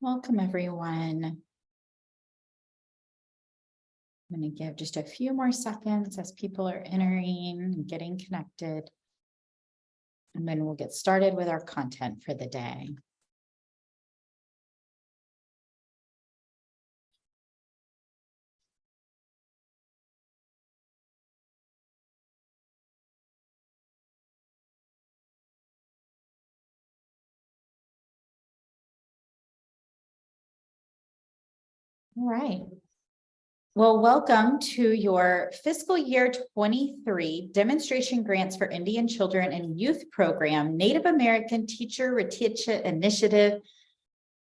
Welcome, everyone. I'm going to give just a few more seconds as people are entering and getting connected. And then we'll get started with our content for the day. All right. Well, welcome to your fiscal year 23 demonstration grants for Indian children and youth program, Native American Teacher Retention Initiative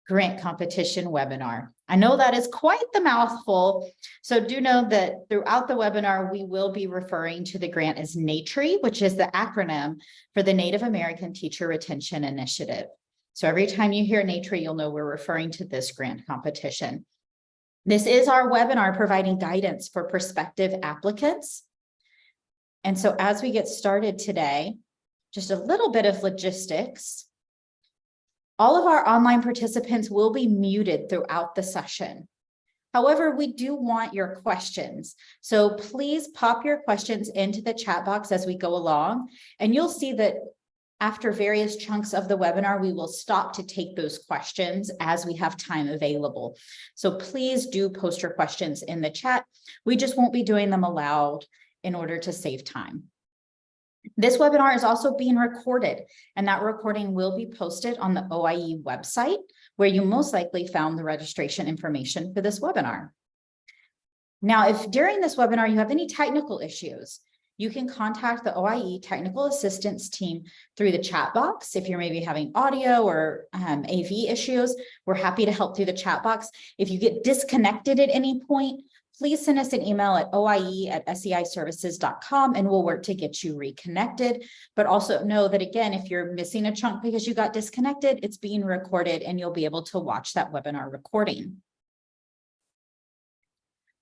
grant competition webinar. I know that is quite the mouthful. So do know that throughout the webinar, we will be referring to the grant as NATRI, which is the acronym for the Native American Teacher Retention Initiative. So every time you hear NATRI, you'll know we're referring to this grant competition. This is our webinar providing guidance for prospective applicants. And so as we get started today, just a little bit of logistics. All of our online participants will be muted throughout the session. However, we do want your questions. So please pop your questions into the chat box as we go along. And you'll see that after various chunks of the webinar, we will stop to take those questions as we have time available. So please do post your questions in the chat. We just won't be doing them aloud in order to save time. This webinar is also being recorded, and that recording will be posted on the OIE website, where you most likely found the registration information for this webinar. Now, if during this webinar you have any technical issues, you can contact the OIE technical assistance team through the chat box. If you're maybe having audio or AV issues, we're happy to help through the chat box. If you get disconnected at any point, please send us an email at oie@seiservices.com and we'll work to get you reconnected. But also know that, again, if you're missing a chunk because you got disconnected, it's being recorded and you'll be able to watch that webinar recording.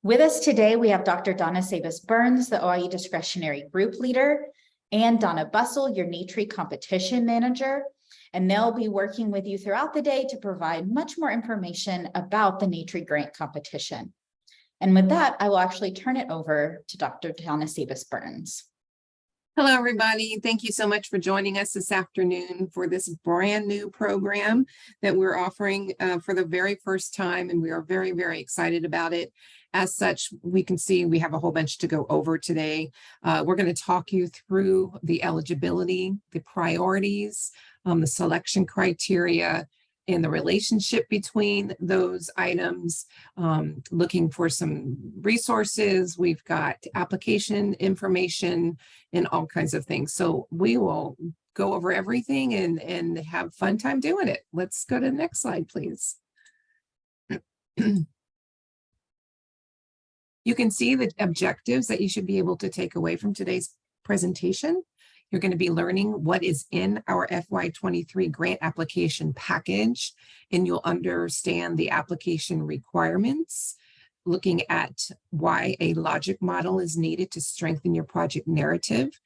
With us today, we have Dr. Donna Sabas-Burns, the OIE Discretionary Group Leader, and Donna Bussell, your NATRI Competition Manager. And they'll be working with you throughout the day to provide much more information about the NATRI grant competition. And with that, I will actually turn it over to Dr. Donna Sabas-Burns. Hello, everybody. Thank you so much for joining us this afternoon for this brand new program that we're offering for the very first time, and we are very, very excited about it. As such, we can see we have a whole bunch to go over today. We're going to talk you through the eligibility, the priorities, the selection criteria, and the relationship between those items, looking for some resources. We've got application information and all kinds of things. So we will go over everything and have fun time doing it. Let's go to the next slide, please. You can see the objectives that you should be able to take away from today's presentation. You're going to be learning what is in our FY23 grant application package, and you'll understand the application requirements, looking at why a logic model is needed to strengthen your project narrative.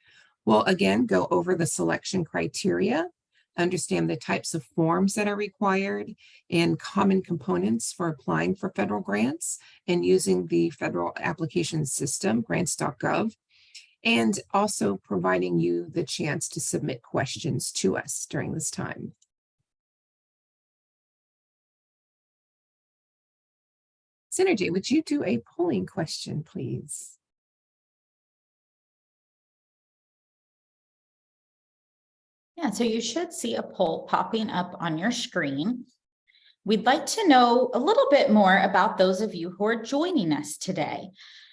We'll again go over the selection criteria, understand the types of forms that are required and common components for applying for federal grants and using the federal application system, grants.gov. And also providing you the chance to submit questions to us during this time. Synergy, would you do a polling question, please? Yeah, so you should see a poll popping up on your screen. We'd like to know a little bit more about those of you who are joining us today.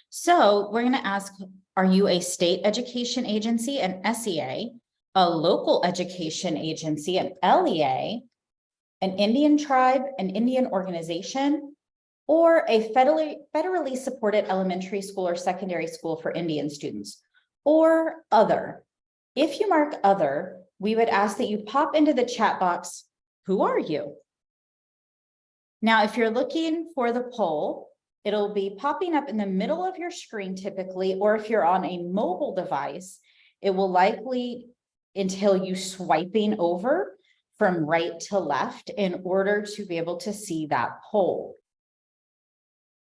So we're going to ask, are you a state education agency, an SEA, a local education agency, an LEA, an Indian tribe, an Indian organization, or a federally supported elementary school or secondary school for Indian students, or other? If you mark other, we would ask that you pop into the chat box, who are you? Now, if you're looking for the poll, it'll be popping up in the middle of your screen typically, or if you're on a mobile device, it will likely entail you swiping over from right to left in order to be able to see that poll.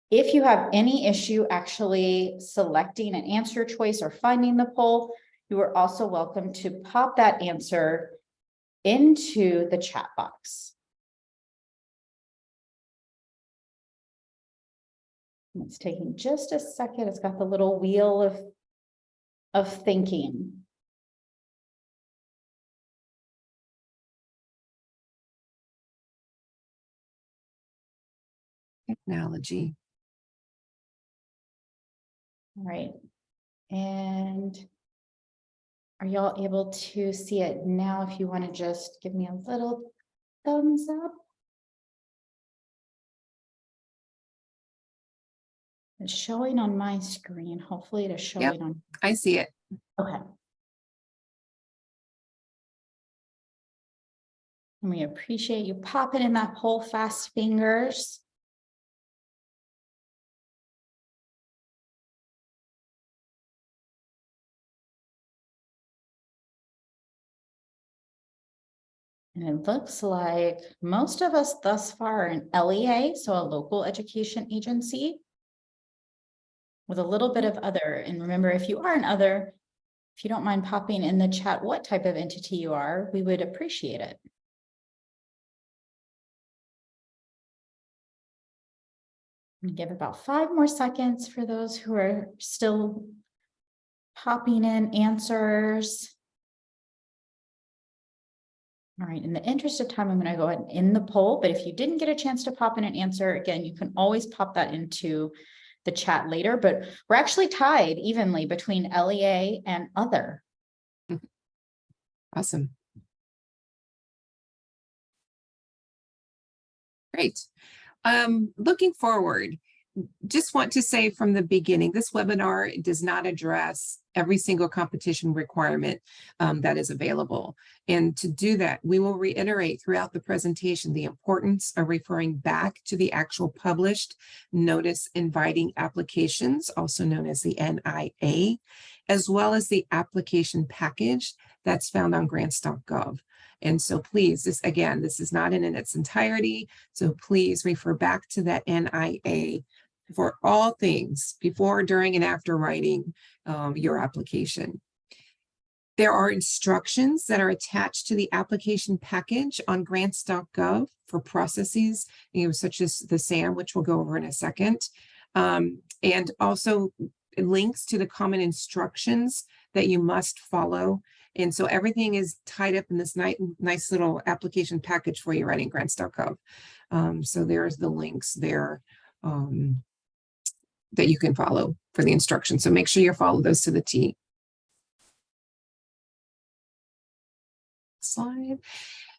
If you have any issue actually selecting an answer choice or finding the poll, you are also welcome to pop that answer into the chat box. It's taking just a second. It's got the little wheel of thinking. Technology. All right. And are y'all able to see it now? If you want to just give me a little thumbs up. It's showing on my screen. Hopefully it is showing on. I see it. Okay. And we appreciate you popping in that poll fast fingers. And it looks like most of us thus far are in LEA, so a local education agency, with a little bit of other. And remember, if you are an other, if you don't mind popping in the chat what type of entity you are, we would appreciate it. And give about 5 more seconds for those who are still popping in answers. All right, in the interest of time, I'm going to go ahead and end the poll, but if you didn't get a chance to pop in an answer, again, you can always pop that into the chat later, but we're actually tied evenly between LEA and other. Awesome. Great. Looking forward, just want to say from the beginning, this webinar does not address every single competition requirement that is available. And to do that, we will reiterate throughout the presentation the importance of referring back to the actual published notice inviting applications, also known as the NIA, as well as the application package that's found on grants.gov. And so please, this is not in its entirety. So please refer back to that NIA for all things before, during, and after writing your application. There are instructions that are attached to the application package on grants.gov for processes, such as the SAM, which we'll go over in a second, and also links to the common instructions that you must follow. And so everything is tied up in this nice little application package for you writing grants.gov. So there's the links there that you can follow for the instructions. So make sure you follow those to the T. Slide.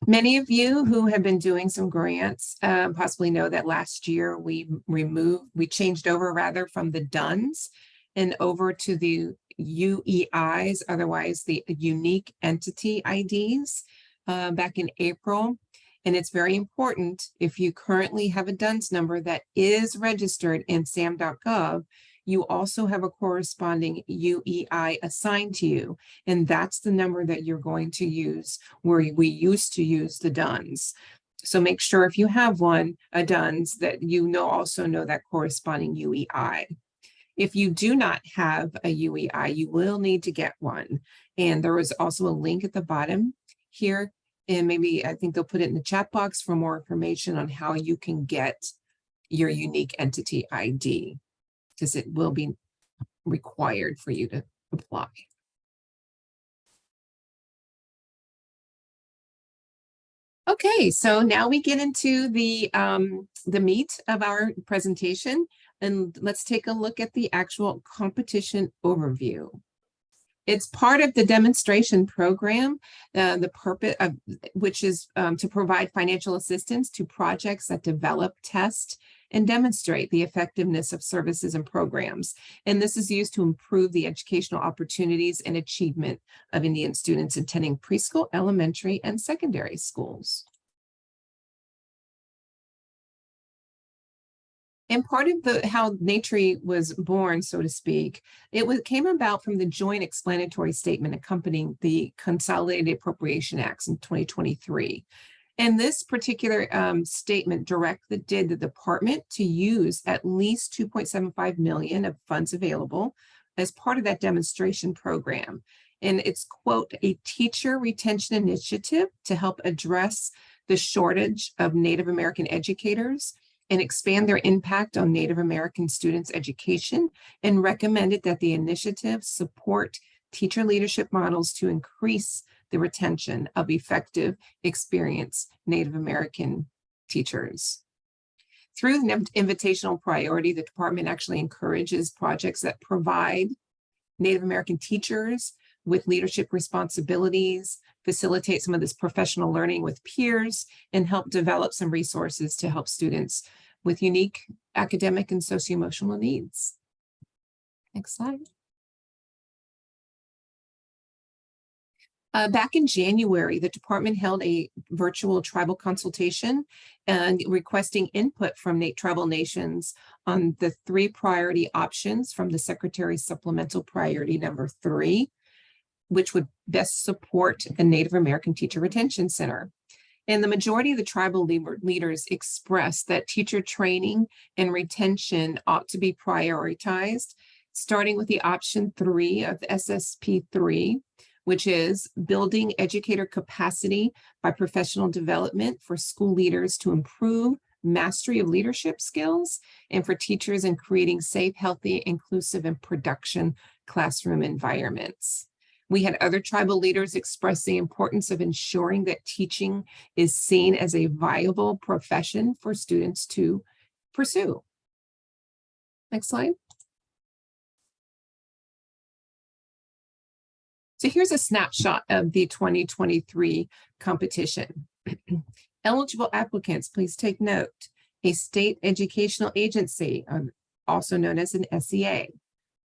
Many of you who have been doing some grants possibly know that last year we changed over rather from the DUNS and over to the UEIs, otherwise the unique entity IDs back in April. And it's very important, if you currently have a DUNS number that is registered in SAM.gov, you also have a corresponding UEI assigned to you. And that's the number that you're going to use where we used to use the DUNS. So make sure if you have one, a DUNS, that you also know that corresponding UEI. If you do not have a UEI, you will need to get one. And there was also a link at the bottom here. And maybe I think they'll put it in the chat box for more information on how you can get your unique entity ID, because it will be required for you to apply. Okay, so now we get into the meat of our presentation, and let's take a look at the actual competition overview. It's part of the demonstration program, the purpose of which is to provide financial assistance to projects that develop, test, and demonstrate the effectiveness of services and programs. And this is used to improve the educational opportunities and achievement of Indian students attending preschool, elementary, and secondary schools. And part of how NATRI was born, so to speak, came about from the joint explanatory statement accompanying the Consolidated Appropriation Acts in 2023. And this particular statement directed the department to use at least 2.75 million of funds available as part of that demonstration program. And it's, quote, a teacher retention initiative to help address the shortage of Native American educators and expand their impact on Native American students' education, and recommended that the initiative support teacher leadership models to increase the retention of effective, experienced Native American teachers. Through the invitational priority, the department actually encourages projects that provide Native American teachers with leadership responsibilities, facilitate some of this professional learning with peers, and help develop some resources to help students with unique academic and socio-emotional needs. Next slide. Back in January, the department held a virtual tribal consultation and requesting input from tribal nations on the 3 priority options from the Secretary's supplemental priority number 3, which would best support the Native American Teacher Retention Center. And the majority of the tribal leaders expressed that teacher training and retention ought to be prioritized, starting with the option 3 of the SSP 3, which is building educator capacity by professional development for school leaders to improve mastery of leadership skills, and for teachers in creating safe, healthy, inclusive, and production classroom environments. We had other tribal leaders express the importance of ensuring that teaching is seen as a viable profession for students to pursue. Next slide. So here's a snapshot of the 2023 competition. Eligible applicants, please take note. A state educational agency, also known as an SEA.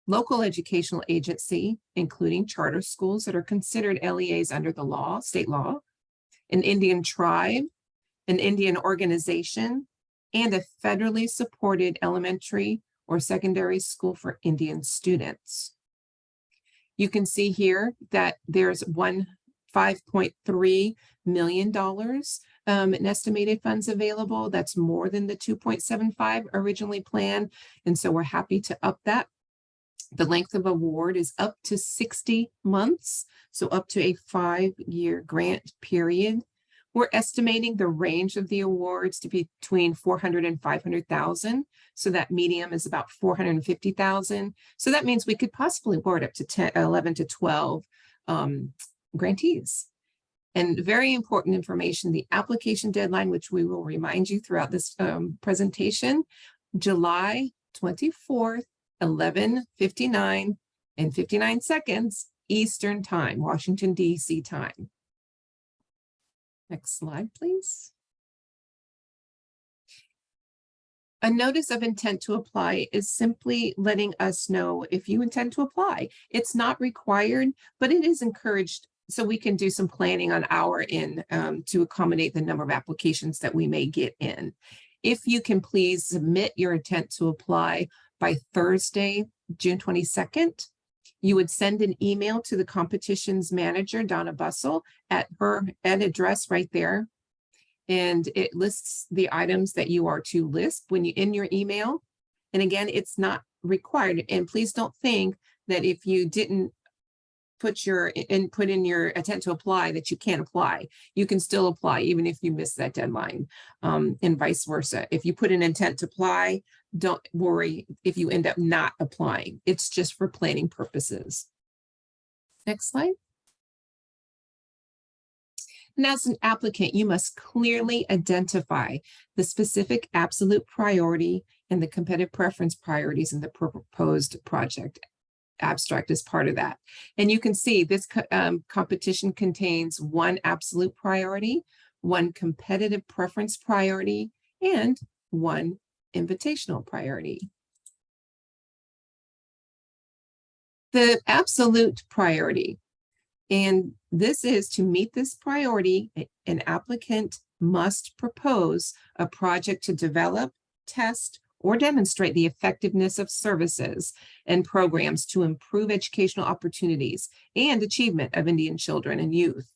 Local educational agency, including charter schools that are considered LEAs under the law, state law. An Indian tribe, an Indian organization, and a federally supported elementary or secondary school for Indian students. You can see here that there's $5.3 million in estimated funds available. That's more than the 2.75 originally planned. And so we're happy to up that. The length of award is up to 60 months, so up to a 5-year grant period. We're estimating the range of the awards to be between 400 and 500,000. So that medium is about 450,000. So that means we could possibly award up to 11 to 12 grantees. And very important information, the application deadline, which we will remind you throughout this presentation, July 24th, 11:59 and 59 seconds Eastern Time, Washington, D.C. time. Next slide, please. A notice of intent to apply is simply letting us know if you intend to apply. It's not required, but it is encouraged so we can do some planning on our end to accommodate the number of applications that we may get in. If you can please submit your intent to apply by Thursday, June 22nd, you would send an email to the competitions manager, Donna Bussell, at her address right there. And it lists the items that you are to list when you in your email. And again, it's not required. And please don't think that if you didn't put your input in your intent to apply that you can't apply. You can still apply even if you miss that deadline, and vice versa. If you put an intent to apply, don't worry if you end up not applying. It's just for planning purposes. Next slide. And as an applicant, you must clearly identify the specific absolute priority and the competitive preference priorities in the proposed project abstract as part of that. And you can see this competition contains 1 absolute priority, 1 competitive preference priority, and 1 invitational priority. The absolute priority, and this is to meet this priority, an applicant must propose a project to develop, test, or demonstrate the effectiveness of services and programs to improve educational opportunities and achievement of Indian children and youth.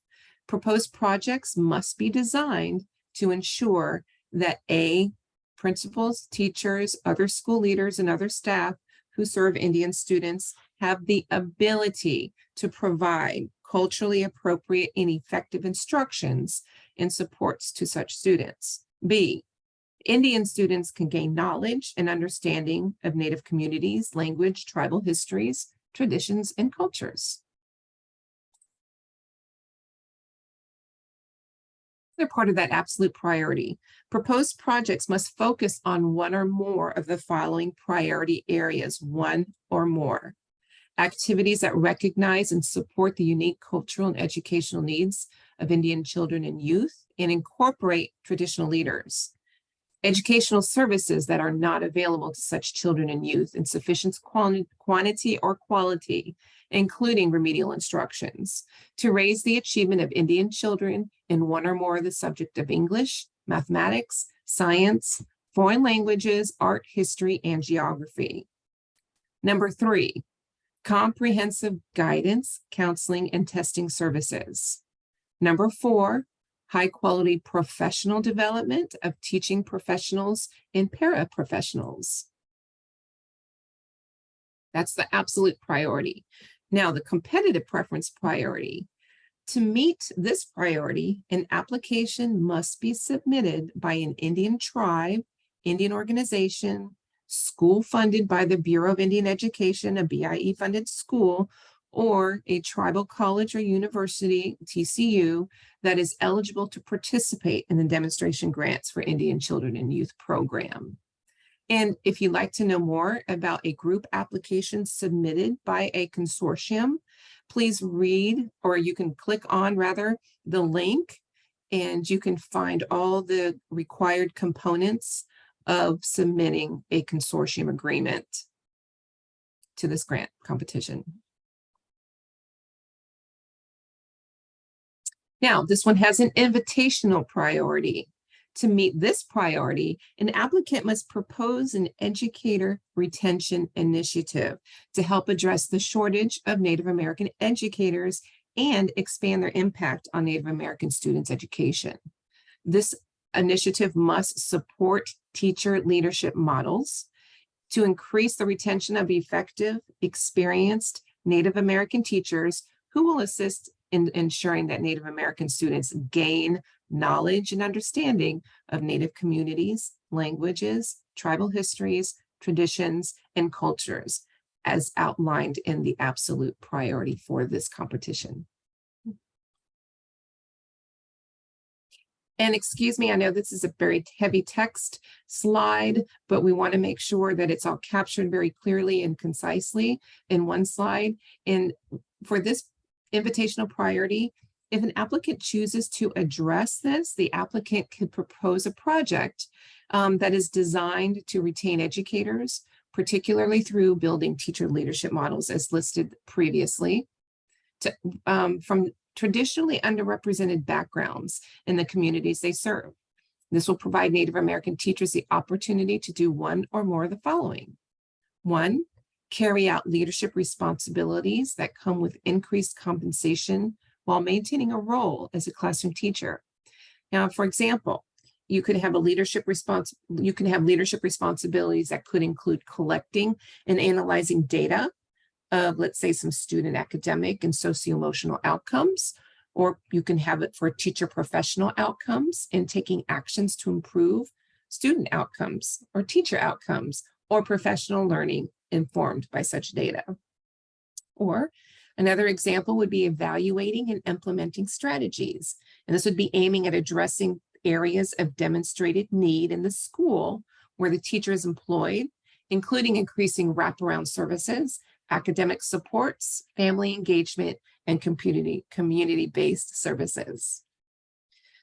Proposed projects must be designed to ensure that A, principals, teachers, other school leaders, and other staff who serve Indian students have the ability to provide culturally appropriate and effective instructions and supports to such students. B, Indian students can gain knowledge and understanding of Native communities, language, tribal histories, traditions, and cultures. They're part of that absolute priority. Proposed projects must focus on one or more of the following priority areas, one or more. Activities that recognize and support the unique cultural and educational needs of Indian children and youth and incorporate traditional leaders. Educational services that are not available to such children and youth in sufficient quantity or quality, including remedial instructions, to raise the achievement of Indian children in one or more of the subject of English, mathematics, science, foreign languages, art, history, and geography. Number 3, comprehensive guidance, counseling, and testing services. Number 4, high-quality professional development of teaching professionals and paraprofessionals. That's the absolute priority. Now, the competitive preference priority. To meet this priority, an application must be submitted by an Indian tribe, Indian organization, school funded by the Bureau of Indian Education, a BIE funded school, or a tribal college or university, TCU, that is eligible to participate in the demonstration grants for Indian children and youth program. And if you'd like to know more about a group application submitted by a consortium, please read, or you can click on rather, the link, and you can find all the required components of submitting a consortium agreement to this grant competition. Now, this one has an invitational priority. To meet this priority, an applicant must propose an educator retention initiative to help address the shortage of Native American educators and expand their impact on Native American students' education. This initiative must support teacher leadership models to increase the retention of effective, experienced Native American teachers who will assist in ensuring that Native American students gain knowledge and understanding of Native communities, languages, tribal histories, traditions, and cultures, as outlined in the absolute priority for this competition. And excuse me, I know this is a very heavy text slide, but we want to make sure that it's all captured very clearly and concisely in one slide. And for this invitational priority, if an applicant chooses to address this, the applicant could propose a project that is designed to retain educators, particularly through building teacher leadership models as listed previously, from traditionally underrepresented backgrounds in the communities they serve. This will provide Native American teachers the opportunity to do one or more of the following. 1, carry out leadership responsibilities that come with increased compensation while maintaining a role as a classroom teacher. Now, for example, you could have leadership responsibilities that could include collecting and analyzing data of, let's say, some student academic and socio-emotional outcomes, or you can have it for teacher professional outcomes and taking actions to improve student outcomes or teacher outcomes or professional learning informed by such data. Or another example would be evaluating and implementing strategies. And this would be aiming at addressing areas of demonstrated need in the school where the teacher is employed, including increasing wraparound services, academic supports, family engagement, and community-based services.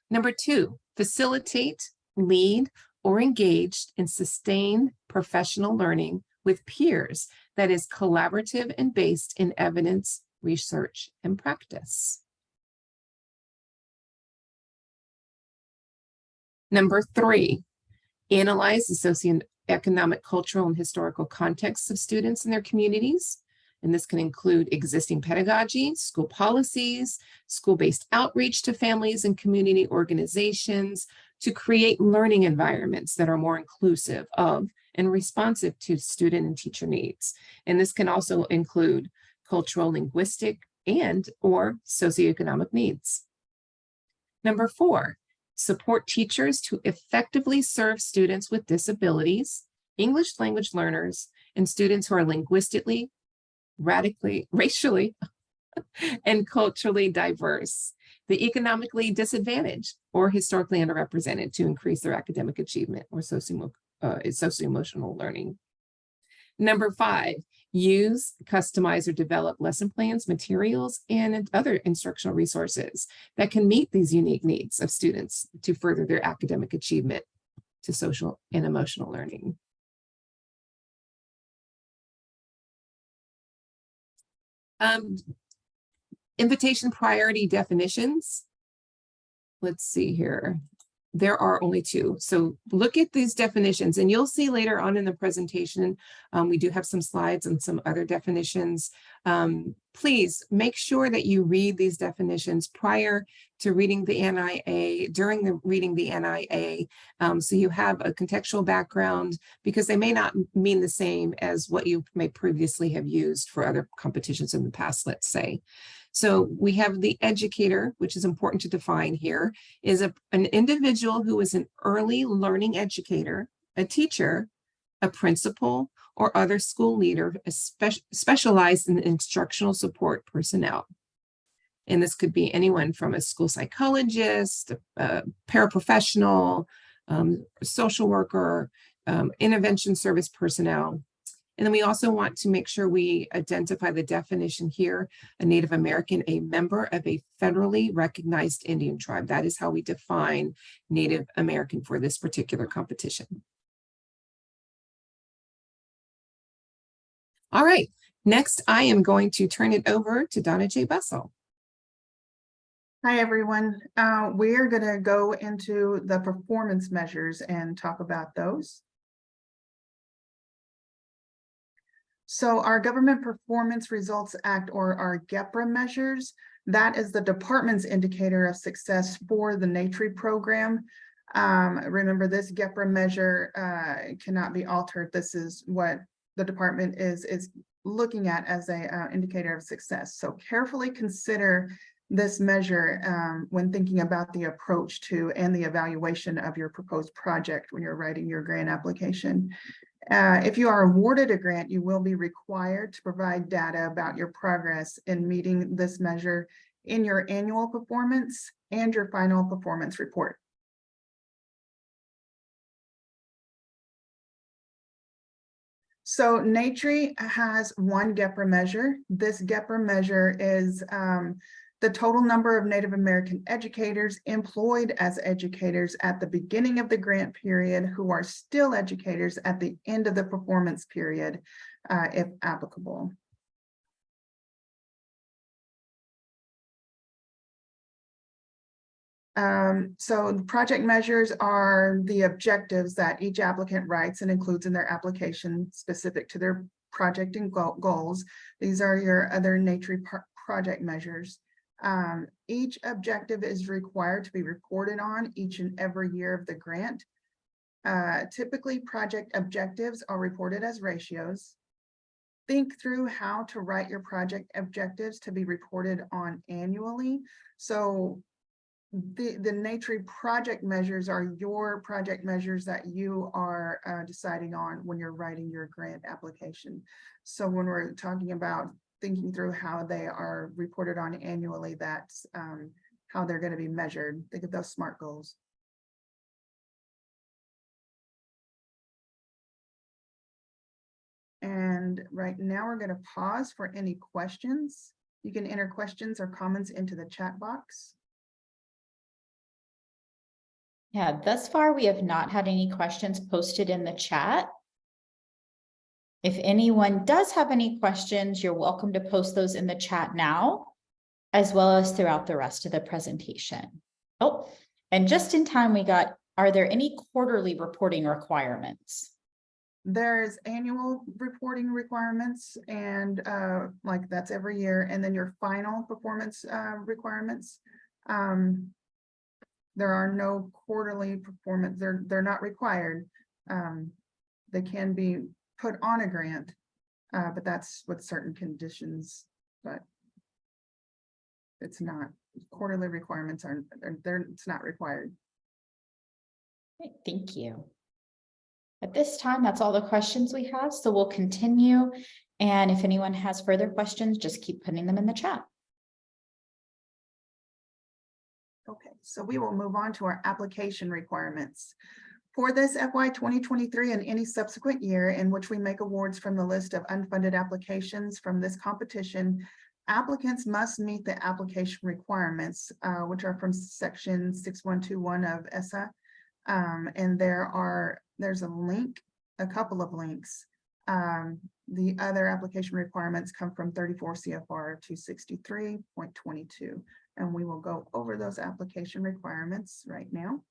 Number 2, facilitate, lead, or engage in sustained professional learning with peers that is collaborative and based in evidence, research, and practice. Number 3, analyze the economic, cultural, and historical contexts of students and their communities. And this can include existing pedagogy, school policies, school-based outreach to families and community organizations to create learning environments that are more inclusive of and responsive to student and teacher needs. And this can also include cultural, linguistic, and or socioeconomic needs. Number 4, support teachers to effectively serve students with disabilities, English language learners, and students who are linguistically, racially, and culturally diverse, the economically disadvantaged or historically underrepresented to increase their academic achievement or socio-emotional learning. Number 5, use, customize, or develop lesson plans, materials, and other instructional resources that can meet these unique needs of students to further their academic achievement to social and emotional learning. Invitation priority definitions. Let's see here. There are only 2. So look at these definitions, and you'll see later on in the presentation, we do have some slides and some other definitions. Please make sure that you read these definitions prior to reading the NIA, during reading the NIA, so you have a contextual background, because they may not mean the same as what you may previously have used for other competitions in the past, let's say. So we have the educator, which is important to define here, is an individual who is an early learning educator, a teacher, a principal, or other school leader specialized in instructional support personnel. And this could be anyone from a school psychologist, a paraprofessional, social worker, intervention service personnel. And then we also want to make sure we identify the definition here: a Native American, a member of a federally recognized Indian tribe. That is how we define Native American for this particular competition. All right, next I am going to turn it over to Donna J. Bussell. Hi, everyone. We're going to go into the performance measures and talk about those. So our Government Performance Results Act, or our GEPRA measures, that is the department's indicator of success for the NATRI program. Remember, this GEPRA measure cannot be altered. This is what the department is looking at as a indicator of success. So carefully consider this measure when thinking about the approach to and the evaluation of your proposed project when you're writing your grant application. If you are awarded a grant, you will be required to provide data about your progress in meeting this measure in your annual performance and your final performance report. So NATRI has one GEPRA measure. This GEPRA measure is the total number of Native American educators employed as educators at the beginning of the grant period who are still educators at the end of the performance period, if applicable. So the project measures are the objectives that each applicant writes and includes in their application specific to their project and goals. These are your other NATRI project measures. Each objective is required to be reported on each and every year of the grant. Typically, project objectives are reported as ratios. Think through how to write your project objectives to be reported on annually. So the NATRI project measures are your project measures that you are deciding on when you're writing your grant application. So when we're talking about thinking through how they are reported on annually, that's how they're going to be measured. Think of those SMART goals. And right now we're going to pause for any questions. You can enter questions or comments into the chat box. Yeah, thus far we have not had any questions posted in the chat. If anyone does have any questions, you're welcome to post those in the chat now, as well as throughout the rest of the presentation. Oh, and just in time we got, are there any quarterly reporting requirements? There's annual reporting requirements and like that's every year, and then your final performance requirements. There are no quarterly performance, they're not required. They can be put on a grant, but that's with certain conditions, but it's not, quarterly requirements it's not required. Great, thank you. At this time, that's all the questions we have, so we'll continue. And if anyone has further questions, just keep putting them in the chat. Okay, so we will move on to our application requirements. For this FY 2023 and any subsequent year in which we make awards from the list of unfunded applications from this competition, applicants must meet the application requirements, which are from section 6121 of ESSA. And there's a link, a couple of links. The other application requirements come from 34 CFR 263.22. And we will go over those application requirements right now.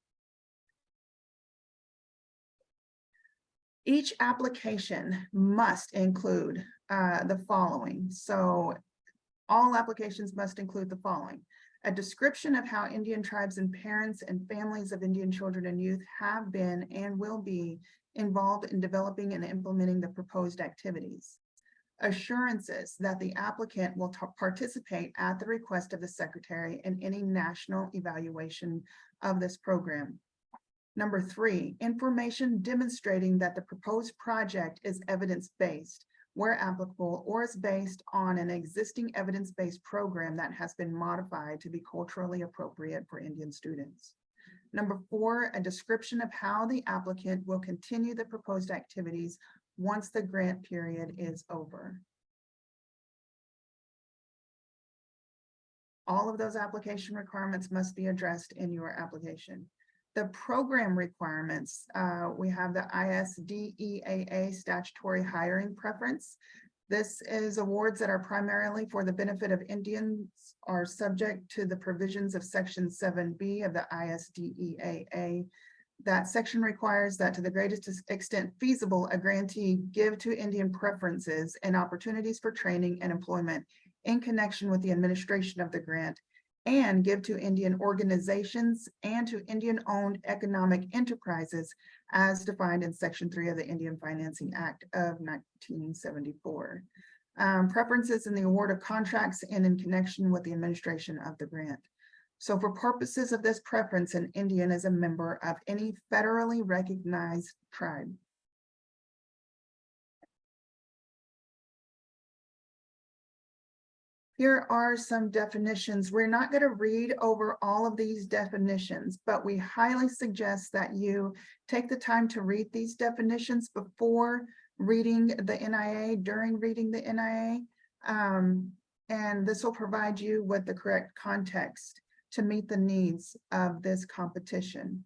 Each application must include the following. So all applications must include the following: a description of how Indian tribes and parents and families of Indian children and youth have been and will be involved in developing and implementing the proposed activities. Assurances that the applicant will participate at the request of the secretary in any national evaluation of this program. Number 3, information demonstrating that the proposed project is evidence-based, where applicable, or is based on an existing evidence-based program that has been modified to be culturally appropriate for Indian students. Number 4, a description of how the applicant will continue the proposed activities once the grant period is over. All of those application requirements must be addressed in your application. The program requirements, we have the ISDEAA statutory hiring preference. This is awards that are primarily for the benefit of Indians, are subject to the provisions of Section 7B of the ISDEAA. That section requires that to the greatest extent feasible, a grantee give to Indian preferences and opportunities for training and employment in connection with the administration of the grant, and give to Indian organizations and to Indian-owned economic enterprises as defined in Section 3 of the Indian Financing Act of 1974. Preferences in the award of contracts and in connection with the administration of the grant. So for purposes of this preference, an Indian is a member of any federally recognized tribe. Here are some definitions. We're not going to read over all of these definitions, but we highly suggest that you take the time to read these definitions before reading the NIA, during reading the NIA. And this will provide you with the correct context to meet the needs of this competition.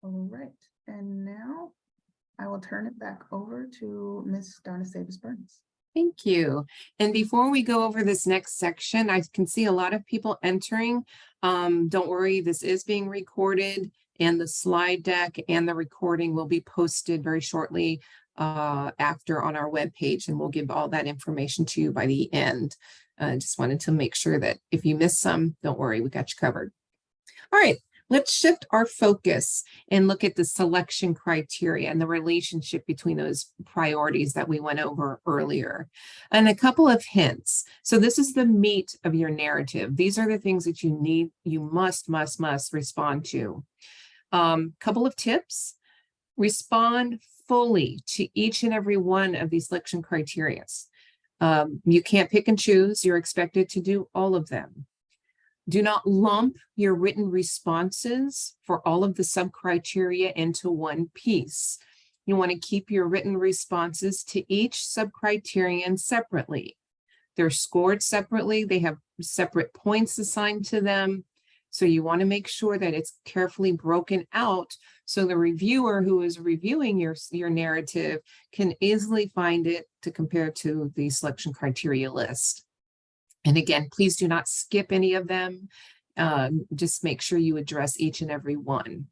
All right, and now I will turn it back over to Ms. Donna Savis-Burns. Thank you. And before we go over this next section, I can see a lot of people entering. Don't worry, this is being recorded, and the slide deck and the recording will be posted very shortly after on our webpage, and we'll give all that information to you by the end. Just wanted to make sure that if you missed some, don't worry, we got you covered. All right. Let's shift our focus and look at the selection criteria and the relationship between those priorities that we went over earlier. And a couple of hints. So this is the meat of your narrative. These are the things that you must respond to. Couple of tips. Respond fully to each and every one of these selection criteria. You can't pick and choose. You're expected to do all of them. Do not lump your written responses for all of the sub-criteria into one piece. You want to keep your written responses to each sub-criterion separately. They're scored separately. They have separate points assigned to them. So you want to make sure that it's carefully broken out so the reviewer who is reviewing your narrative can easily find it to compare to the selection criteria list. And again, please do not skip any of them. Just make sure you address each and every one.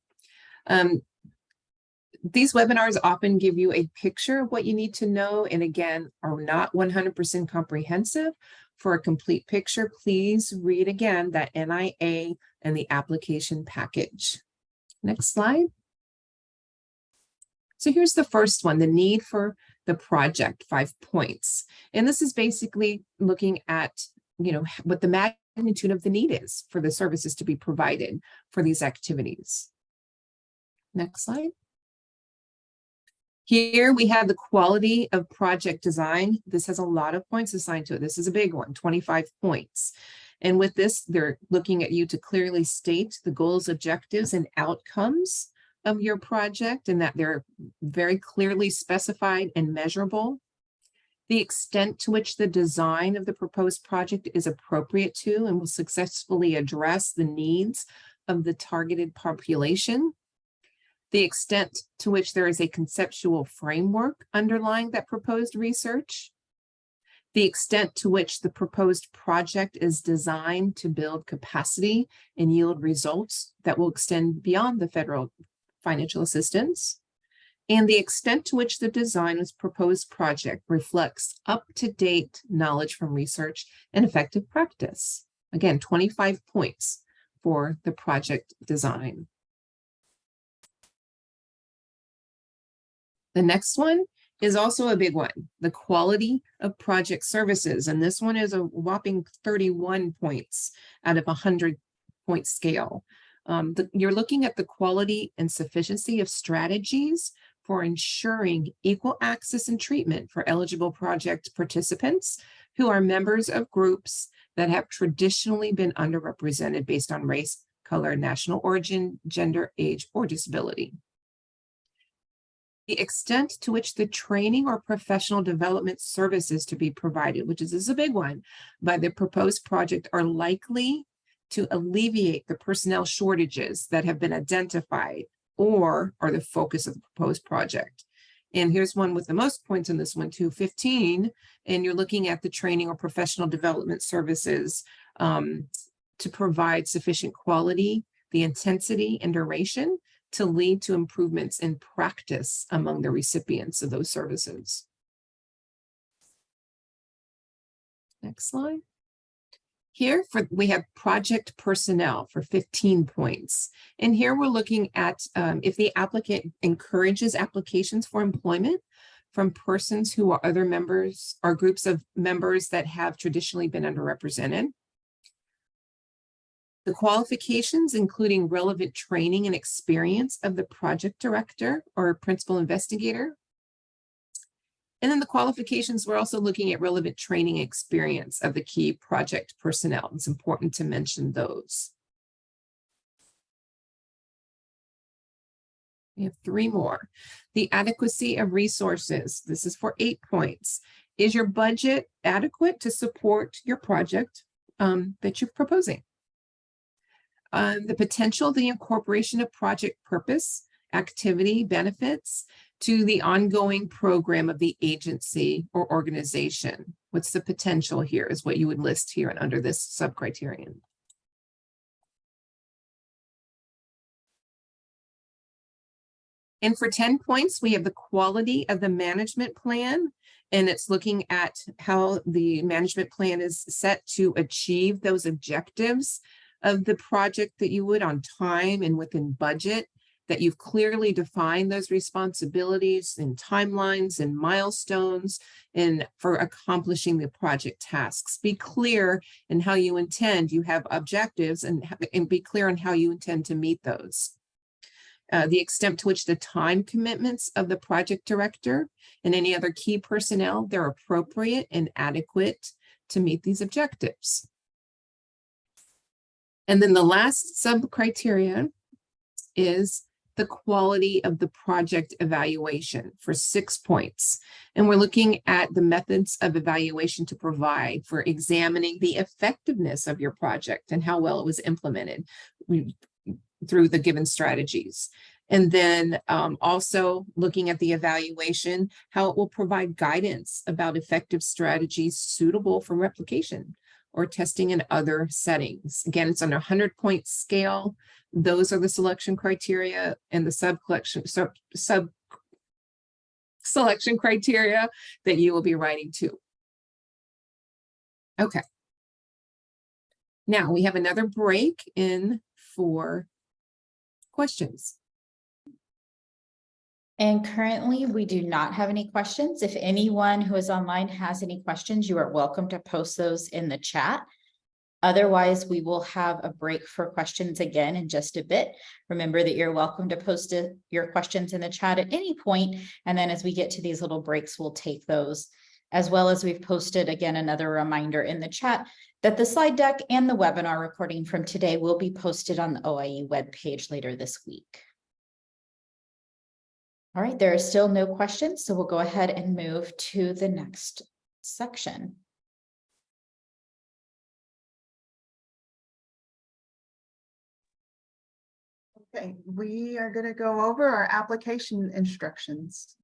These webinars often give you a picture of what you need to know, and again, are not 100% comprehensive. For a complete picture, please read again that NIA and the application package. Next slide. So here's the first one, the need for the project, 5 points. And this is basically looking at, what the magnitude of the need is for the services to be provided for these activities. Next slide. Here we have the quality of project design. This has a lot of points assigned to it. This is a big one, 25 points. And with this, they're looking at you to clearly state the goals, objectives, and outcomes of your project, and that they're very clearly specified and measurable. The extent to which the design of the proposed project is appropriate to and will successfully address the needs of the targeted population. The extent to which there is a conceptual framework underlying that proposed research. The extent to which the proposed project is designed to build capacity and yield results that will extend beyond the federal financial assistance. And the extent to which the design of proposed project reflects up-to-date knowledge from research and effective practice. Again, 25 points for the project design. The next one is also a big one, the quality of project services. And this one is a whopping 31 points out of a 100-point scale. You're looking at the quality and sufficiency of strategies for ensuring equal access and treatment for eligible project participants who are members of groups that have traditionally been underrepresented based on race, color, national origin, gender, age, or disability. The extent to which the training or professional development services to be provided, which is a big one, by the proposed project are likely to alleviate the personnel shortages that have been identified or are the focus of the proposed project. And here's one with the most points in this one too, 15, and you're looking at the training or professional development services to provide sufficient quality, the intensity and duration to lead to improvements in practice among the recipients of those services. Next slide. Here we have project personnel for 15 points. And here we're looking at if the applicant encourages applications for employment from persons who are other members or groups of members that have traditionally been underrepresented. The qualifications, including relevant training and experience of the project director or principal investigator. And then the qualifications, we're also looking at relevant training experience of the key project personnel. It's important to mention those. We have 3 more. The adequacy of resources. This is for 8 points. Is your budget adequate to support your project that you're proposing? The potential, the incorporation of project purpose, activity, benefits to the ongoing program of the agency or organization. What's the potential here is what you would list here and under this sub-criterion. And for 10 points, we have the quality of the management plan, and it's looking at how the management plan is set to achieve those objectives of the project that you would on time and within budget, that you've clearly defined those responsibilities and timelines and milestones and for accomplishing the project tasks. Be clear in how you intend, you have objectives and be clear on how you intend to meet those. The extent to which the time commitments of the project director and any other key personnel, they're appropriate and adequate to meet these objectives. And then the last sub-criteria is the quality of the project evaluation for 6 points. And we're looking at the methods of evaluation to provide for examining the effectiveness of your project and how well it was implemented through the given strategies. And then also looking at the evaluation, how it will provide guidance about effective strategies suitable for replication or testing in other settings. Again, it's on a 100-point scale. Those are the selection criteria, and the sub selection criteria that you will be writing to. Okay. Now we have another break in for questions. And currently, we do not have any questions. If anyone who is online has any questions, you are welcome to post those in the chat. Otherwise, we will have a break for questions again in just a bit. Remember that you're welcome to post your questions in the chat at any point. And then as we get to these little breaks, we'll take those. As well as we've posted, again, another reminder in the chat that the slide deck and the webinar recording from today will be posted on the OIE webpage later this week. All right, there are still no questions, so we'll go ahead and move to the next section. Okay, we are going to go over our application instructions.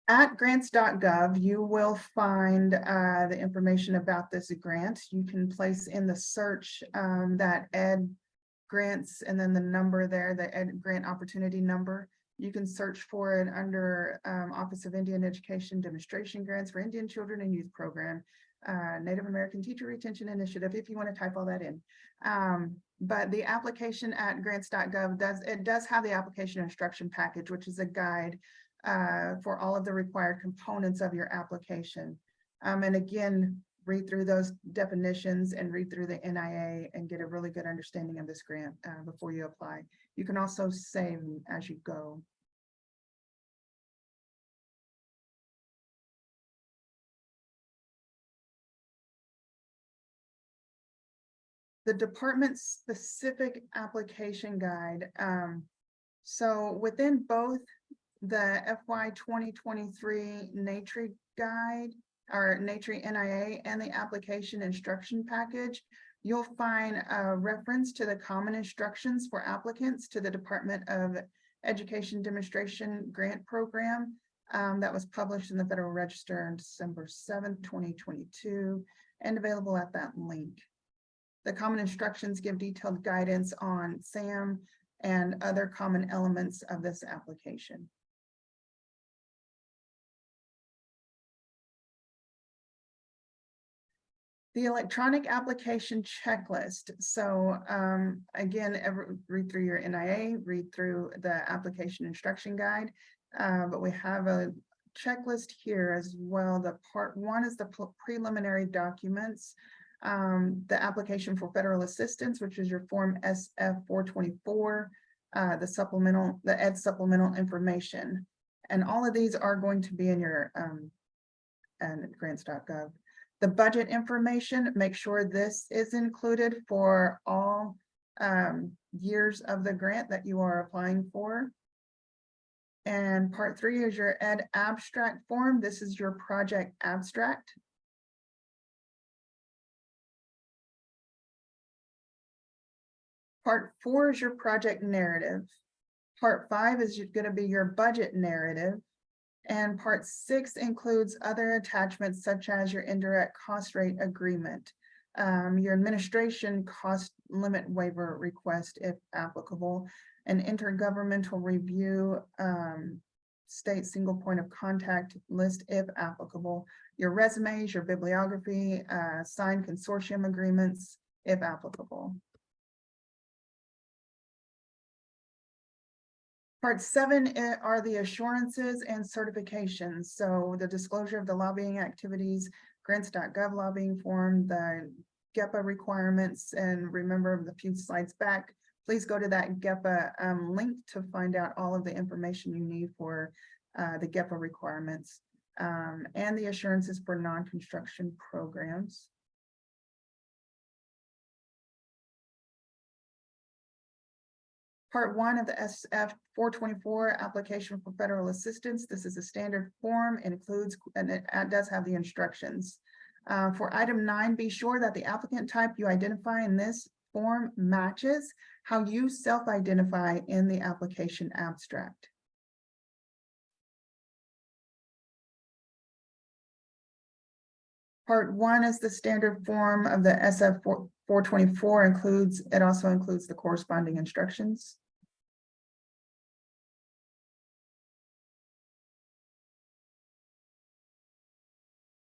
At grants.gov, you will find the information about this grant. You can place in the search that Ed grants and then the number there, the Ed grant opportunity number. You can search for it under Office of Indian Education Demonstration Grants for Indian Children and Youth Program, Native American Teacher Retention Initiative, if you want to type all that in. But the application at grants.gov does have the application instruction package, which is a guide for all of the required components of your application. And again, read through those definitions and read through the NIA and get a really good understanding of this grant before you apply. You can also save as you go. The department-specific application guide. So within both the FY 2023 NATRI guide, or NATRI NIA, and the application instruction package, you'll find a reference to the common instructions for applicants to the Department of Education Demonstration Grant Program that was published in the Federal Register on December 7th, 2022, and available at that link. The common instructions give detailed guidance on SAM and other common elements of this application. The electronic application checklist. So again, read through your NIA, read through the application instruction guide, but we have a checklist here as well. The part one is the preliminary documents, the application for federal assistance, which is your form SF 424, the Ed supplemental information. And all of these are going to be in your grants.gov. The budget information, make sure this is included for all years of the grant that you are applying for. And part 3 is your Ed abstract form. This is your project abstract. Part 4 is your project narrative. Part 5 is going to be your budget narrative. And part 6 includes other attachments such as your indirect cost rate agreement, your administration cost limit waiver request if applicable, an intergovernmental review, state single point of contact list if applicable, your resumes, your bibliography, signed consortium agreements if applicable. Part 7 are the assurances and certifications. So the disclosure of the lobbying activities, grants.gov lobbying form, the GEPA requirements, and remember the few slides back, please go to that GEPA link to find out all of the information you need for the GEPA requirements and the assurances for non-construction programs. Part 1 of the SF 424 application for federal assistance. This is a standard form. It includes, and it does have the instructions. For item 9, be sure that the applicant type you identify in this form matches how you self-identify in the application abstract. Part 1 is the standard form of the SF 424 it also includes the corresponding instructions.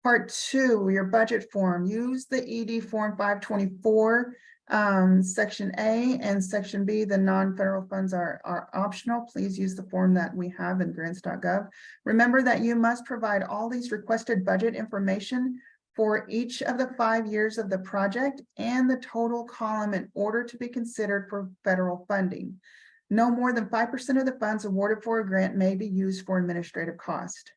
Part 2, your budget form. Use the ED form 524, section A and section B. The non-federal funds are optional. Please use the form that we have in grants.gov. Remember that you must provide all these requested budget information for each of the 5 years of the project and the total column in order to be considered for federal funding. No more than 5% of the funds awarded for a grant may be used for administrative cost.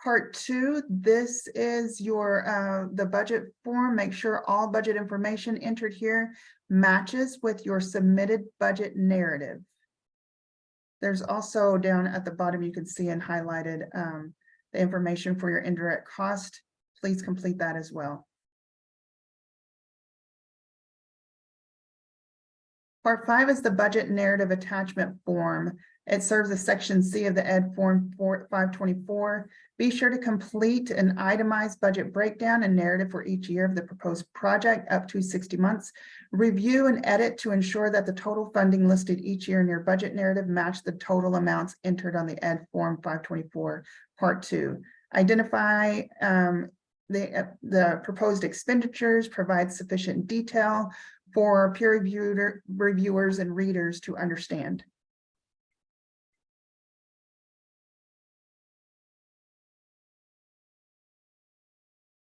Part 2, this is your the budget form. Make sure all budget information entered here matches with your submitted budget narrative. There's also down at the bottom, you can see and highlighted the information for your indirect cost. Please complete that as well. Part 5 is the budget narrative attachment form. It serves as section C of the Ed Form 524. Be sure to complete an itemized budget breakdown and narrative for each year of the proposed project up to 60 months. Review and edit to ensure that the total funding listed each year in your budget narrative match the total amounts entered on the Ed Form 524 Part 2. Identify the proposed expenditures, provide sufficient detail for peer reviewers and readers to understand.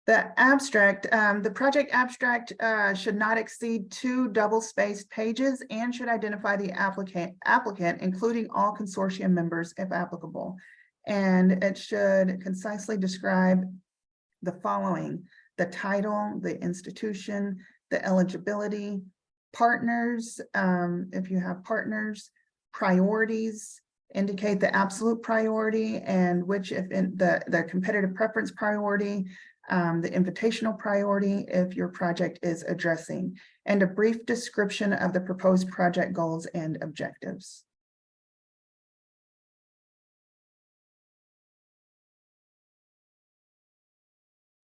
The abstract, the project abstract should not exceed 2 double-spaced pages and should identify the applicant, including all consortium members if applicable. And it should concisely describe the following: the title, the institution, the eligibility, partners, if you have partners, priorities, indicate the absolute priority and which, if in the competitive preference priority, the invitational priority if your project is addressing, and a brief description of the proposed project goals and objectives.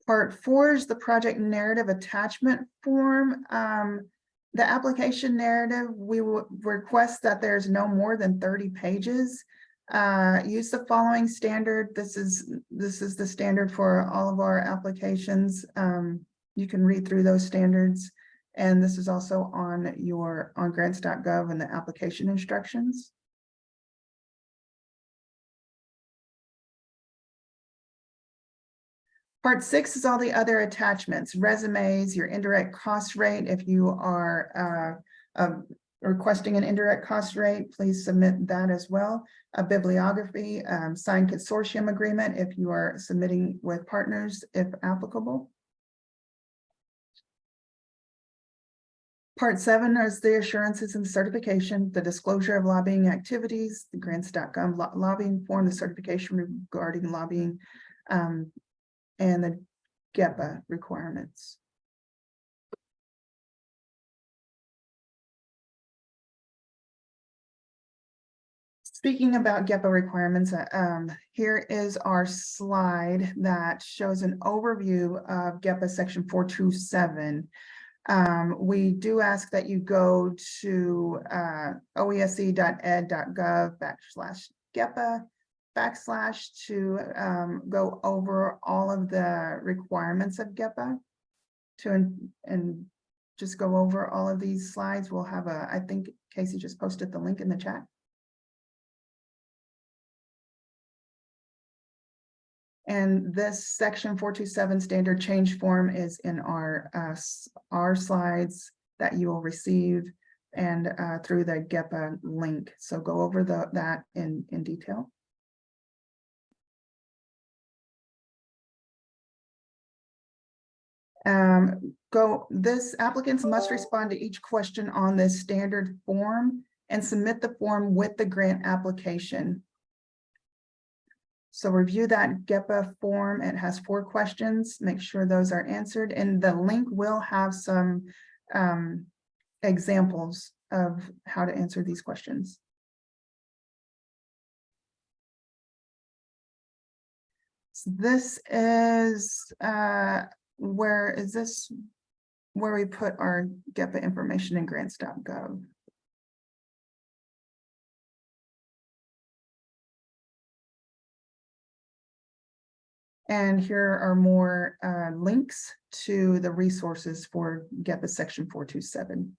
Part 4 is the project narrative attachment form. The application narrative, we will request that there's no more than 30 pages. Use the following standard. This is the standard for all of our applications. You can read through those standards, and this is also on grants.gov and the application instructions. Part 6 is all the other attachments: resumes, your indirect cost rate. If you are requesting an indirect cost rate, please submit that as well. A bibliography, signed consortium agreement if you are submitting with partners, if applicable. Part 7 is the assurances and certification, the disclosure of lobbying activities, the grants.gov lobbying form, the certification regarding lobbying, and the GEPA requirements. Speaking about GEPA requirements, here is our slide that shows an overview of GEPA section 427. We do ask that you go to oese.ed.gov/GEPA to go over all of the requirements of GEPA and just go over all of these slides. We'll have I think Casey just posted the link in the chat. And this section 427 standard change form is in our slides that you will receive and through the GEPA link. So go over that in detail. Applicants must respond to each question on this standard form and submit the form with the grant application. So review that GEPA form. It has 4 questions. Make sure those are answered, and the link will have some examples of how to answer these questions. So this is where we put our GEPA information in grants.gov. And here are more links to the resources for GEPA section 427.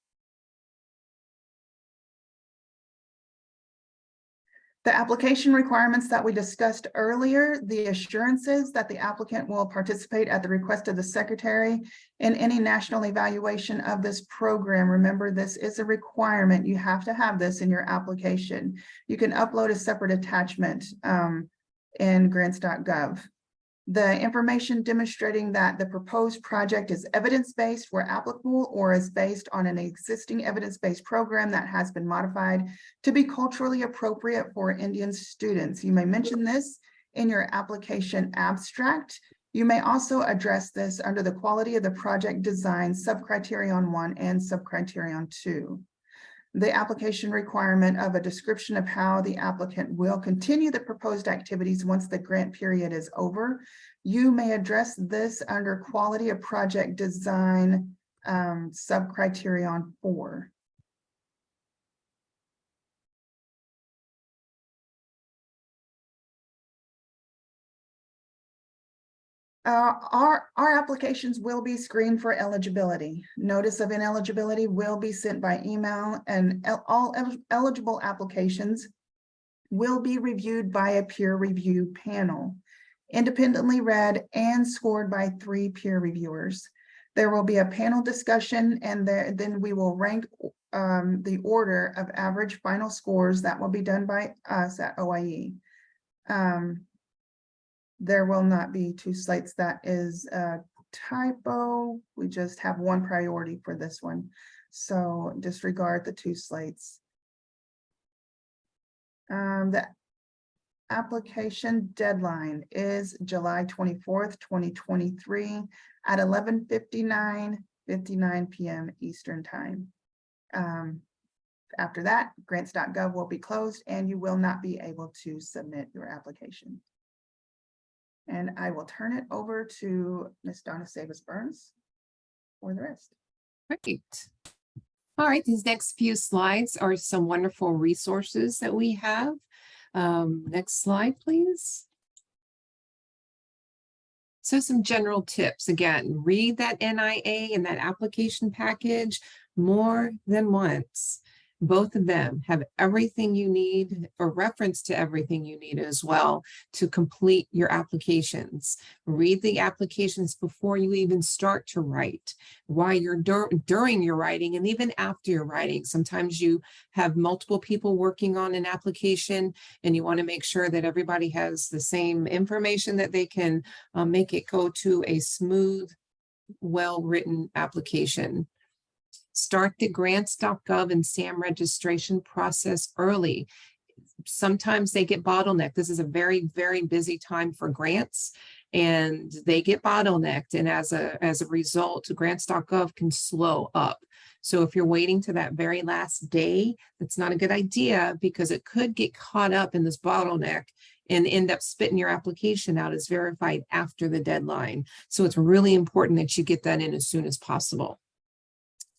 The application requirements that we discussed earlier, the assurances that the applicant will participate at the request of the secretary in any national evaluation of this program. Remember, this is a requirement. You have to have this in your application. You can upload a separate attachment in grants.gov. The information demonstrating that the proposed project is evidence-based where applicable, or is based on an existing evidence-based program that has been modified to be culturally appropriate for Indian students. You may mention this in your application abstract. You may also address this under the quality of the project design subcriterion 1 and subcriterion 2. The application requirement of a description of how the applicant will continue the proposed activities once the grant period is over. You may address this under quality of project design subcriterion 4. Our applications will be screened for eligibility. Notice of ineligibility will be sent by email, and all eligible applications will be reviewed by a peer review panel, independently read and scored by 3 peer reviewers. There will be a panel discussion, and then we will rank the order of average final scores that will be done by us at OIE. There will not be 2 slates. That is a typo. We just have 1 priority for this one. So disregard the 2 slates. The application deadline is July 24th, 2023 at 11:59 p.m. Eastern time. After that, grants.gov will be closed and you will not be able to submit your application. And I will turn it over to Ms. Donna Sabas-Burns for the rest. Great. All right, these next few slides are some wonderful resources that we have. Next slide, please. So some general tips. Again, read that NIA and that application package more than once. Both of them have everything you need, or reference to everything you need as well, to complete your applications. Read the applications before you even start to write, while you're during your writing, and even after your writing. Sometimes you have multiple people working on an application and you want to make sure that everybody has the same information, that they can make it go to a smooth, well-written application. Start the grants.gov and SAM registration process early. Sometimes they get bottlenecked. This is a very, very busy time for grants, and they get bottlenecked. And as a result, grants.gov can slow up. So if you're waiting to that very last day, that's not a good idea, because it could get caught up in this bottleneck and end up spitting your application out as verified after the deadline. So it's really important that you get that in as soon as possible.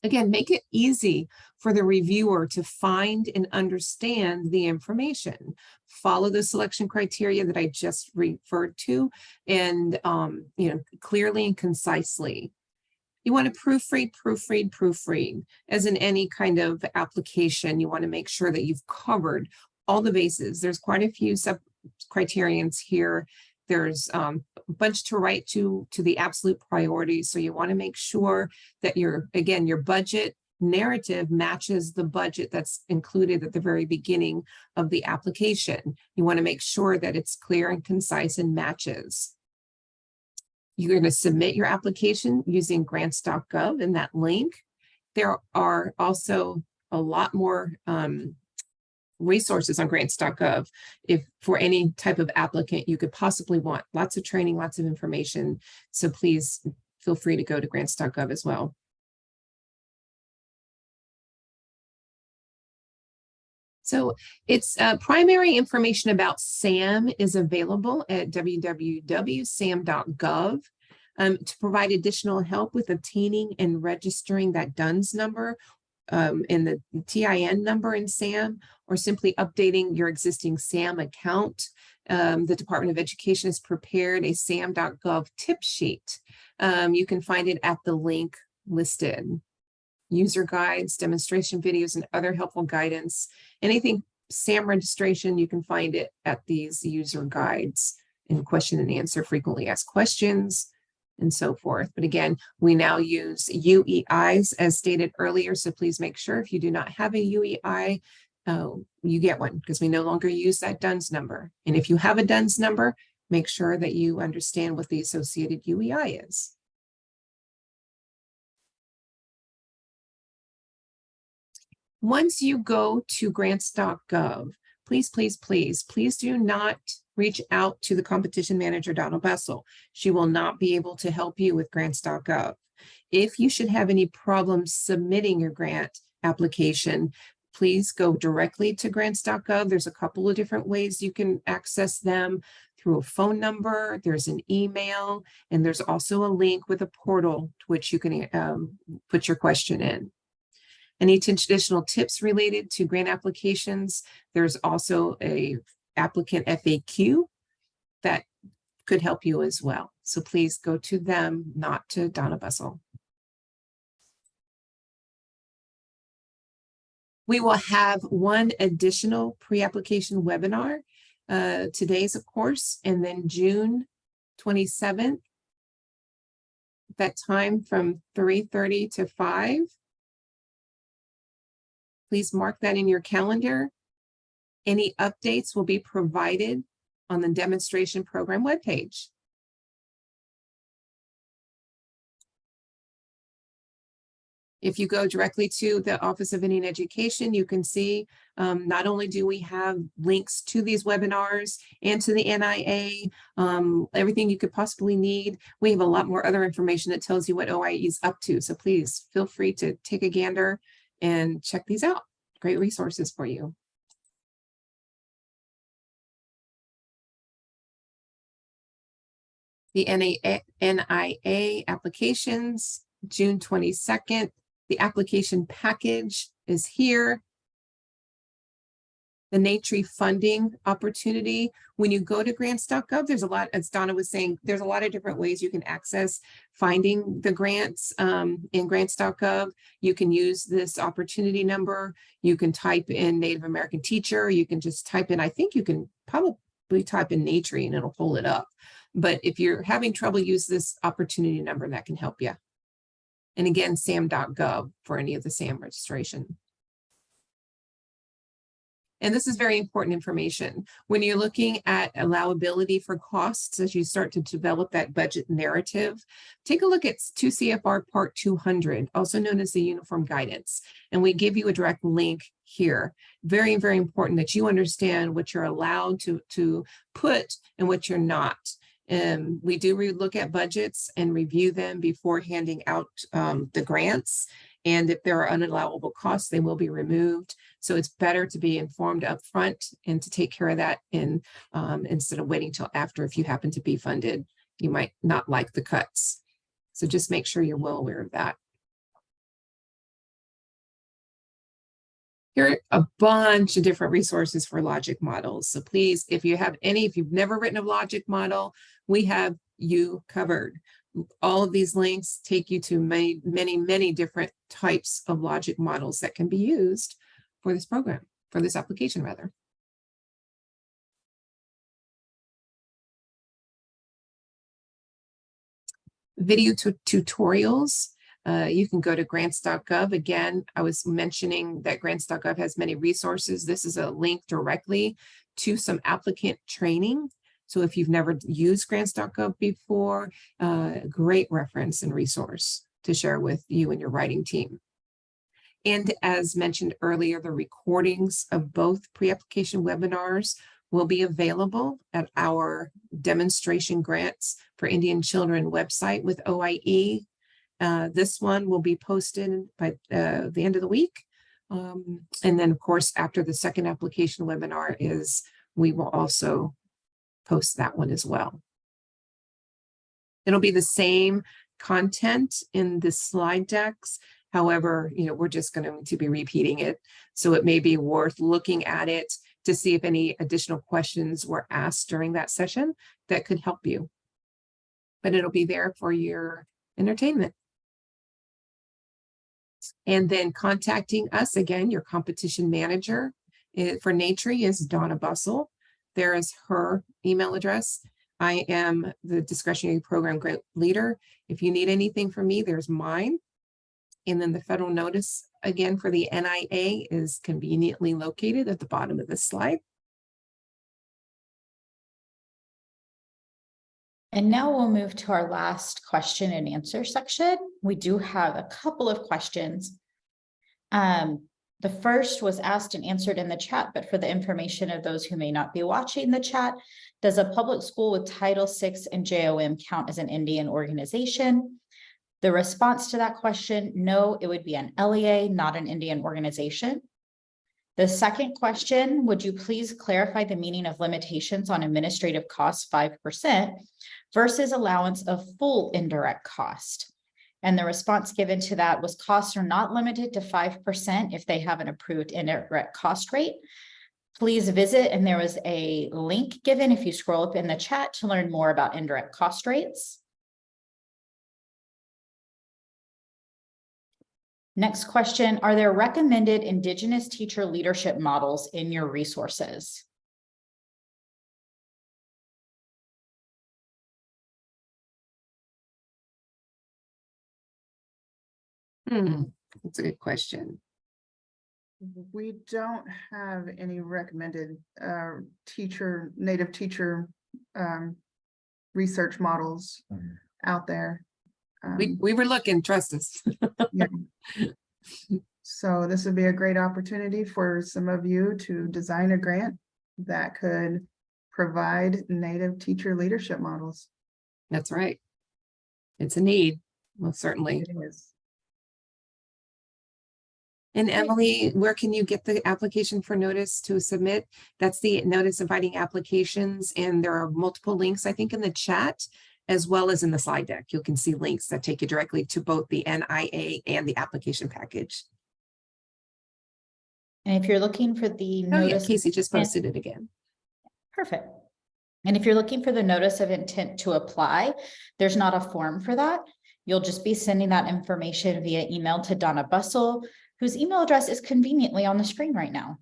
Again, make it easy for the reviewer to find and understand the information. Follow the selection criteria that I just referred to, and clearly and concisely. You want to proofread. As in any kind of application, you want to make sure that you've covered all the bases. There's quite a few sub-criterions here. There's a bunch to write to the absolute priorities. So you want to make sure that your budget narrative matches the budget that's included at the very beginning of the application. You want to make sure that it's clear and concise and matches. You're going to submit your application using grants.gov in that link. There are also a lot more resources on grants.gov if for any type of applicant you could possibly want. Lots of training, lots of information. So please feel free to go to grants.gov as well. So it's primary information about SAM is available at www.sam.gov. To provide additional help with obtaining and registering that DUNS number and the TIN number in SAM, or simply updating your existing SAM account, the Department of Education has prepared a sam.gov tip sheet. You can find it at the link listed. User guides, demonstration videos, and other helpful guidance. Anything SAM registration, you can find it at these user guides and question and answer frequently asked questions and so forth. But again, we now use UEIs as stated earlier. So please make sure if you do not have a UEI, you get one, because we no longer use that DUNS number. And if you have a DUNS number, make sure that you understand what the associated UEI is. Once you go to grants.gov, please do not reach out to the competition manager, Donald Bessel. She will not be able to help you with grants.gov. If you should have any problems submitting your grant application, please go directly to grants.gov. There's a couple of different ways you can access them, through a phone number, there's an email, and there's also a link with a portal to which you can put your question in. Any additional tips related to grant applications, there's also a applicant FAQ that could help you as well. So please go to them, not to Donna Bessel. We will have one additional pre-application webinar. Today's, of course, and then June 27th, that time from 3:30 to 5. Please mark that in your calendar. Any updates will be provided on the demonstration program webpage. If you go directly to the Office of Indian Education, you can see not only do we have links to these webinars and to the NIA, everything you could possibly need, we have a lot more other information that tells you what OIE is up to. So please feel free to take a gander and check these out. Great resources for you. The NIA applications, June 22nd. The application package is here. The NATRI funding opportunity. When you go to grants.gov, there's a lot, as Donna was saying, there's a lot of different ways you can access finding the grants in grants.gov. You can use this opportunity number. You can type in Native American teacher. You can just type in, I think you can probably type in NATRI and it'll pull it up. But if you're having trouble, use this opportunity number that can help you. And again, sam.gov for any of the SAM registration. And this is very important information. When you're looking at allowability for costs, as you start to develop that budget narrative, take a look at 2 CFR Part 200, also known as the Uniform Guidance. And we give you a direct link here. Very, very important that you understand what you're allowed to put and what you're not. We do look at budgets and review them before handing out the grants. And if there are unallowable costs, they will be removed. So it's better to be informed up front and to take care of that instead of waiting till after. If you happen to be funded, you might not like the cuts. So just make sure you're well aware of that. Here are a bunch of different resources for logic models. So please, if you've never written a logic model, we have you covered. All of these links take you to many, many, many different types of logic models that can be used for this program, for this application rather. Video tutorials. You can go to grants.gov. Again, I was mentioning that grants.gov has many resources. This is a link directly to some applicant training. So if you've never used grants.gov before, great reference and resource to share with you and your writing team. And as mentioned earlier, the recordings of both pre-application webinars will be available at our demonstration grants for Indian children website with OIE. This one will be posted by the end of the week. And then, of course, after the second application webinar we will also post that one as well. It'll be the same content in the slide decks. However, we're just going to be repeating it. So it may be worth looking at it to see if any additional questions were asked during that session that could help you. But it'll be there for your entertainment. And then contacting us again, your competition manager for NATRI is Donna Bussell. There is her email address. I am the discretionary program grant leader. If you need anything from me, there's mine. And then the federal notice again for the NIA is conveniently located at the bottom of this slide. And now we'll move to our last question and answer section. We do have a couple of questions. The first was asked and answered in the chat, but for the information of those who may not be watching the chat, does a public school with Title VI and JOM count as an Indian organization? The response to that question, no, it would be an LEA, not an Indian organization. The second question, would you please clarify the meaning of limitations on administrative costs 5% versus allowance of full indirect cost? And the response given to that was costs are not limited to 5% if they have an approved indirect cost rate. Please visit, and there was a link given if you scroll up in the chat to learn more about indirect cost rates. Next question, are there recommended Indigenous teacher leadership models in your resources? That's a good question. We don't have any recommended native teacher research models out there. We were looking, trust us. Yeah. So this would be a great opportunity for some of you to design a grant that could provide native teacher leadership models. That's right. It's a need, well, certainly. It is. And Emily, where can you get the application for notice to submit? That's the notice inviting applications, and there are multiple links, I think, in the chat, as well as in the slide deck. You can see links that take you directly to both the NIA and the application package. And if you're looking for the Oh yeah, notice, Casey just posted it again. perfect. And if you're looking for the notice of intent to apply, there's not a form for that. You'll just be sending that information via email to Donna Bussell, whose email address is conveniently on the screen right now.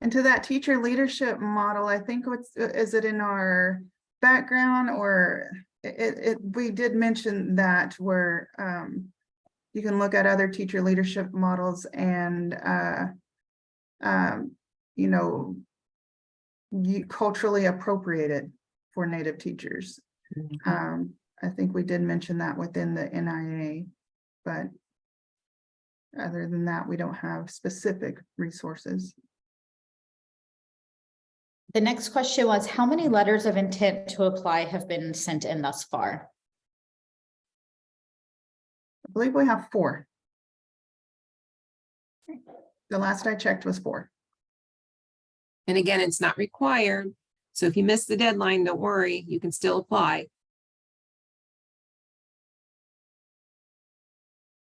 And to that teacher leadership model, I think is it in our background, or we did mention that where you can look at other teacher leadership models and you culturally appropriate it for Native teachers. I think we did mention that within the NIA, but other than that, we don't have specific resources. The next question was, how many letters of intent to apply have been sent in thus far? I believe we have 4. The last I checked was 4. And again, it's not required. So if you miss the deadline, don't worry, you can still apply.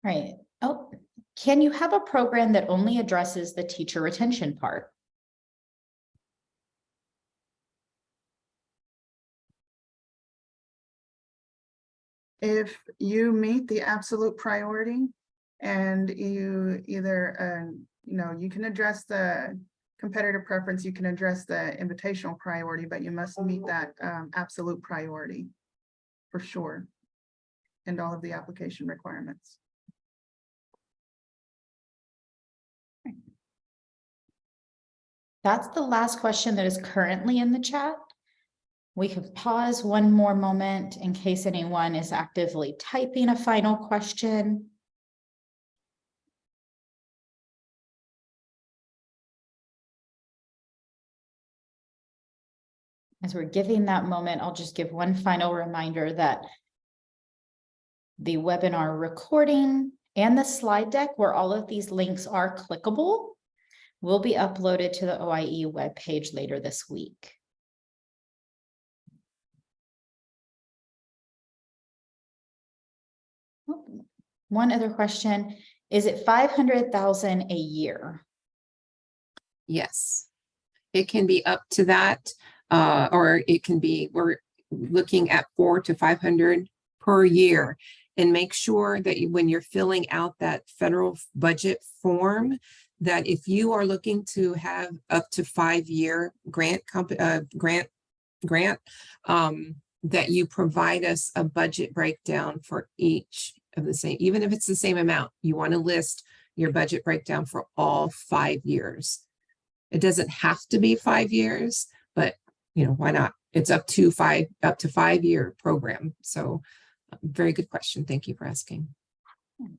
Right. Oh, can you have a program that only addresses the teacher retention part? If you meet the absolute priority and you either, you can address the competitive preference, you can address the invitational priority, but you must meet that absolute priority for sure, and all of the application requirements. That's the last question that is currently in the chat. We could pause one more moment in case anyone is actively typing a final question. As we're giving that moment, I'll just give one final reminder that the webinar recording and the slide deck, where all of these links are clickable, will be uploaded to the OIE webpage later this week. One other question, is it 500,000 a year? Yes, it can be up to that, or it can be, we're looking at 400 to 500 per year. And make sure that when you're filling out that federal budget form, that if you are looking to have up to 5-year grant, that you provide us a budget breakdown for each of the same, even if it's the same amount, you want to list your budget breakdown for all 5 years. It doesn't have to be 5 years, but why not? It's up to 5-year program. So very good question. Thank you for asking. And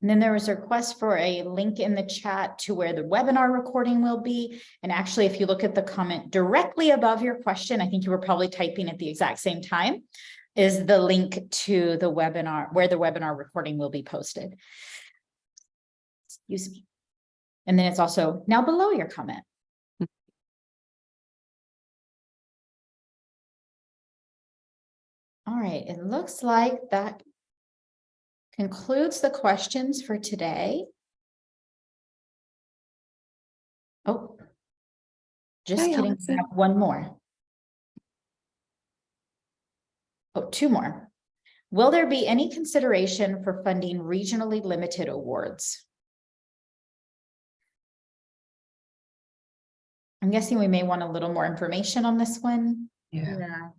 then there was a request for a link in the chat to where the webinar recording will be. And actually, if you look at the comment directly above your question, I think you were probably typing at the exact same time, is the link to the webinar, where the webinar recording will be posted. Excuse me. And then it's also now below your comment. All right, it looks like that concludes the questions for today. Oh, just Hi, kidding. Allison. I have one more. Oh, two more. Will there be any consideration for funding regionally limited awards? I'm guessing we may want a little more information on this one. Yeah.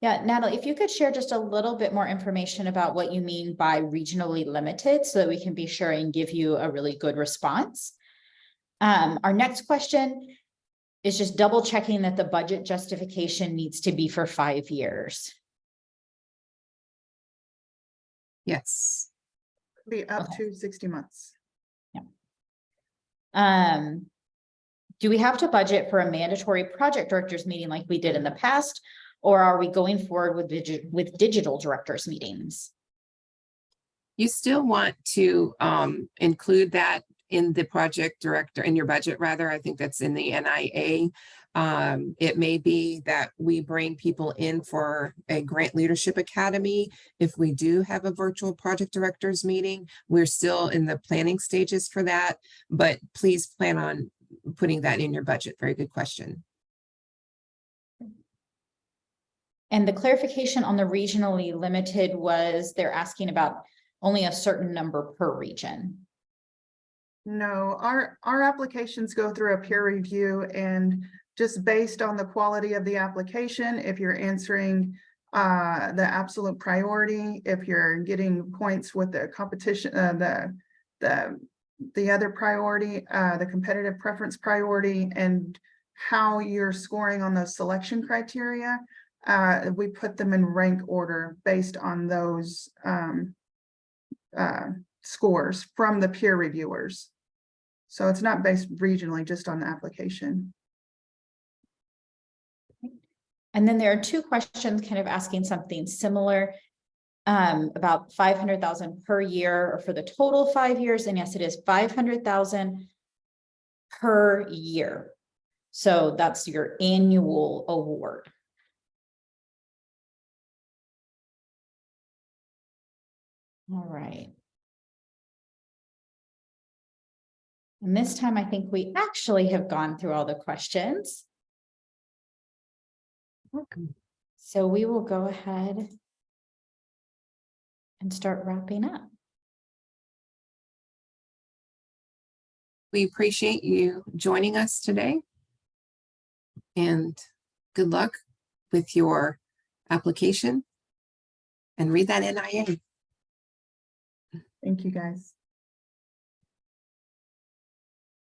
Yeah, Natalie, if you could share just a little bit more information about what you mean by regionally limited so that we can be sure and give you a really good response. Our next question is just double checking that the budget justification needs to be for 5 years. Yes. Be up to 60 months. Yeah. Do we have to budget for a mandatory project directors meeting like we did in the past? Or are we going forward with digital directors meetings? You still want to include that in the project director, in your budget rather. I think that's in the NIA. It may be that we bring people in for a Grant Leadership Academy. If we do have a virtual project directors meeting, we're still in the planning stages for that, but please plan on putting that in your budget. Very good question. And the clarification on the regionally limited was they're asking about only a certain number per region. No, our applications go through a peer review, and just based on the quality of the application, if you're answering the absolute priority, if you're getting points with the competition, the other priority, the competitive preference priority, and how you're scoring on those selection criteria, we put them in rank order based on those scores from the peer reviewers. So it's not based regionally, just on the application. And then there are two questions kind of asking something similar about 500,000 per year or for the total 5 years. And yes, it is 500,000 per year. So that's your annual award. All right. And this time, I think we actually have gone through all the questions. Welcome. So we will go ahead and start wrapping up. We appreciate you joining us today, and good luck with your application, and read that NIA. Thank you, guys.